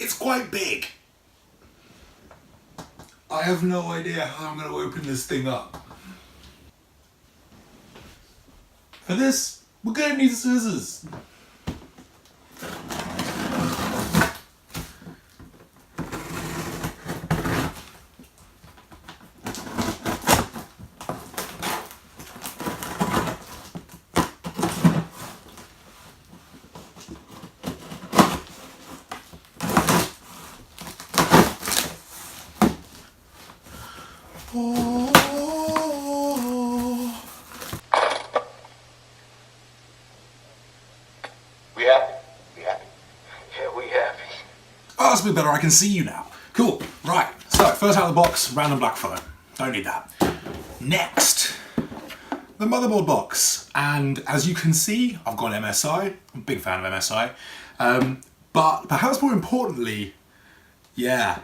it's quite big. I have no idea how I'm going to open this thing up. For this, we're going to need scissors. Oh, that's a bit better, I can see you now. Cool, right, so first out of the box, random black phone. Don't need that. Next, the motherboard box. And as you can see, I've got MSI. I'm a big fan of MSI. But perhaps more importantly, I've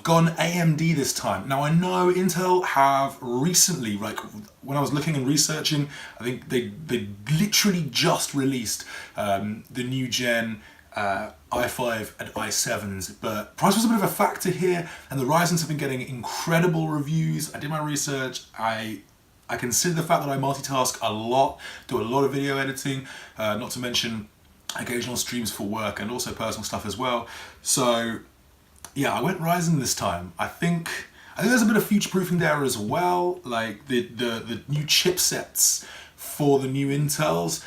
gone AMD this time. Now I know Intel have recently, like when I was looking and researching, I think they literally just released the new gen i5 and i7s, but price was a bit of a factor here, and the Ryzens have been getting incredible reviews. I did my research. I consider the fact that I multitask a lot, do a lot of video editing, not to mention occasional streams for work and also personal stuff as well. So yeah, I went Ryzen this time. I think there's a bit of future-proofing there as well, like the new chipsets for the new Intels.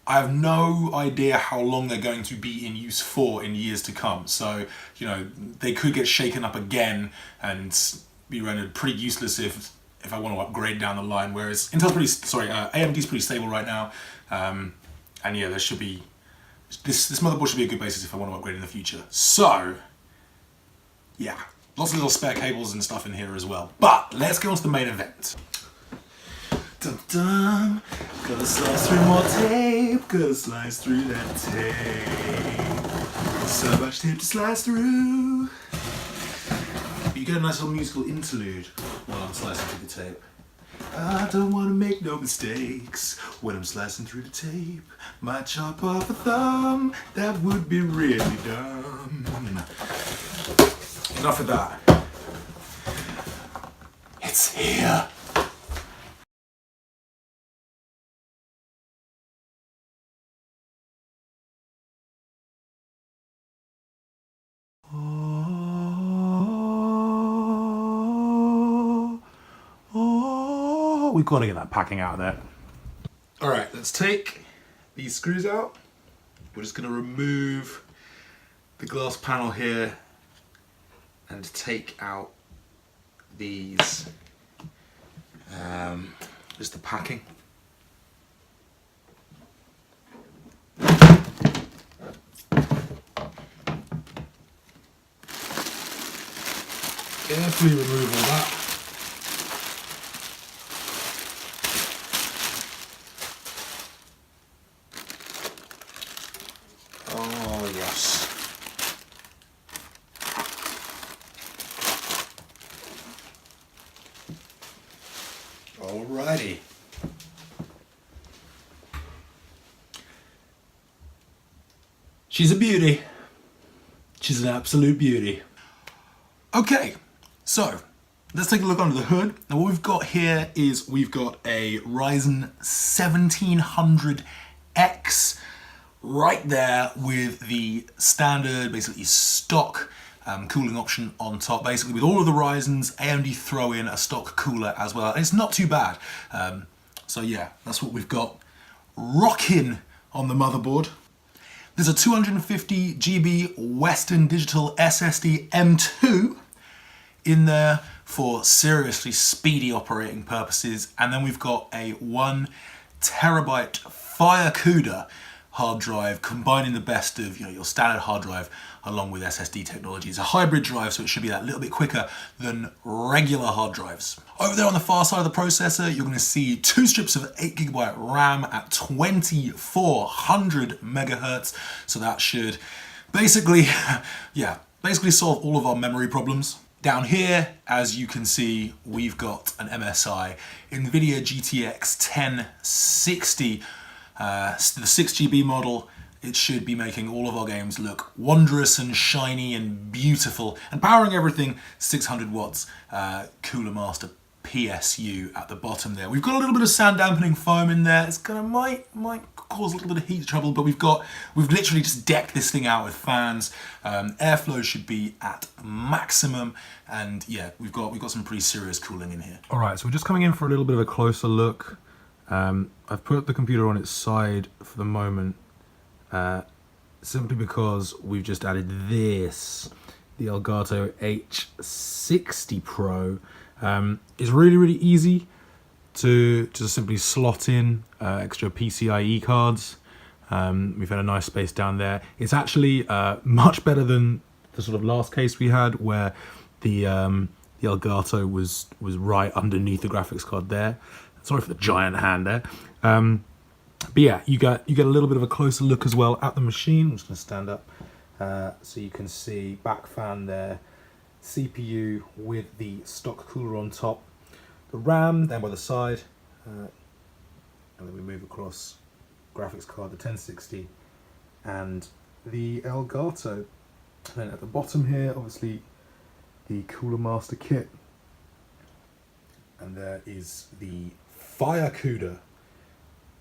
I have no idea how long they're going to be in use for in years to come. So, you know, they could get shaken up again and be rendered pretty useless if I want to upgrade down the line. Whereas AMD's pretty stable right now. And yeah, there should be, this motherboard should be a good basis if I want to upgrade in the future. So, yeah, lots of little spare cables and stuff in here as well. But let's go on to the main event. Dum dum, gotta slice through more tape, gotta slice through that tape. So much tape to slice through. You get a nice little musical interlude while I'm slicing through the tape. I don't wanna make no mistakes when I'm slicing through the tape. Might chop off a thumb, that would be really dumb. Enough of that. It's here. We've got to get that packing out of there. All right, let's take these screws out. We're just going to remove the glass panel here and take out these, just the packing. Carefully remove all that. Oh yes. Alrighty. She's a beauty. She's an absolute beauty. Okay, so let's take a look under the hood. Now what we've got here is we've got a Ryzen 1700X right there with the standard, basically stock cooling option on top. Basically with all of the Ryzens, AMD throw in a stock cooler as well. And it's not too bad. So yeah, that's what we've got rocking on the motherboard. There's a 250 GB Western Digital SSD M2 in there for seriously speedy operating purposes. And then we've got a 1 terabyte FireCuda hard drive, combining the best of your standard hard drive along with SSD technology. It's a hybrid drive, so it should be that little bit quicker than regular hard drives. Over there on the far side of the processor, you're going to see 2 strips of 8 GB RAM at 2400 megahertz. So that should basically, basically solve all of our memory problems. Down here, as you can see, we've got an MSI NVIDIA GTX 1060, the 6GB model, it should be making all of our games look wondrous and shiny and beautiful, and powering everything 600 watts Cooler Master PSU at the bottom there. We've got a little bit of sound dampening foam in there. It's gonna might cause a little bit of heat trouble, but we've literally just decked this thing out with fans. Airflow should be at maximum, and yeah, we've got some pretty serious cooling in here. All right, so we're just coming in for a little bit of a closer look. I've put the computer on its side for the moment, simply because we've just added this, the Elgato H60 Pro. It's really easy to just simply slot in extra PCIe cards. We've had a nice space down there. It's actually much better than the sort of last case we had, where the Elgato was right underneath the graphics card there. Sorry for the giant hand there. But yeah, you get a little bit of a closer look as well at the machine. I'm just going to stand up so you can see back fan there. CPU with the stock cooler on top, the RAM down by the side, and then we move across graphics card, the 1060, and the Elgato. And then at the bottom here, obviously, the Cooler Master kit, and there is the Fire CUDA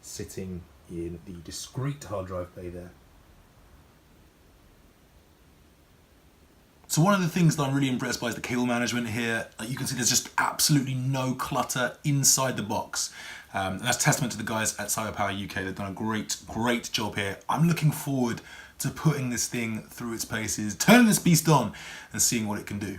sitting in the discrete hard drive bay there. So one of the things that I'm really impressed by is the cable management here. You can see there's just absolutely no clutter inside the box. And that's testament to the guys at CYBERPOWER UK. They've done a great job here. I'm looking forward to putting this thing through its paces, turning this beast on and seeing what it can do.